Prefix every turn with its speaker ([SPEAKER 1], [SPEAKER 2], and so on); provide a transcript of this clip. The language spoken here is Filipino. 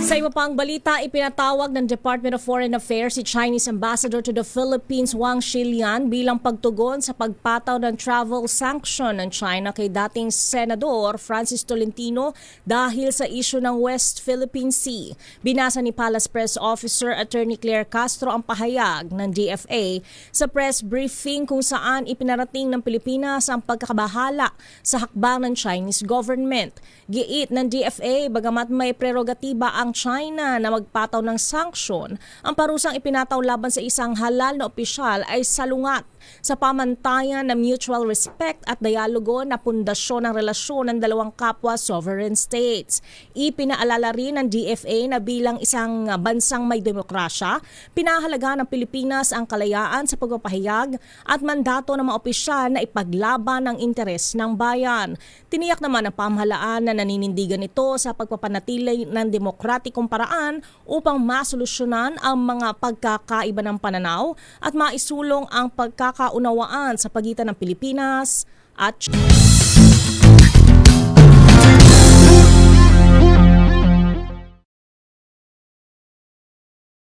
[SPEAKER 1] Sa iba pang balita, ipinatawag ng Department of Foreign Affairs si Chinese Ambassador to the Philippines Wang Shilian bilang pagtugon sa pagpataw ng travel sanction ng China kay dating Senador Francis Tolentino dahil sa isyu ng West Philippine Sea. Binasa ni Palace Press Officer Attorney Claire Castro ang pahayag ng DFA sa press briefing kung saan ipinarating ng Pilipinas ang pagkakabahala sa hakbang ng Chinese government. Giit ng DFA, bagamat may prerogatiba ang China na magpataw ng sanksyon, ang parusang ipinataw laban sa isang halal na opisyal ay salungat sa pamantayan na mutual respect at dialogo na pundasyon ng relasyon ng dalawang kapwa sovereign states. Ipinaalala rin ng DFA na bilang isang bansang may demokrasya, pinahalaga ng Pilipinas ang kalayaan sa pagpapahayag at mandato ng mga opisyal na ipaglaban ang interes ng bayan. Tiniyak naman ng pamahalaan na naninindigan ito sa pagpapanatili ng demokratikong paraan upang masolusyonan ang mga pagkakaiba ng pananaw at maisulong ang pagkakaunawaan sa pagitan ng Pilipinas at China.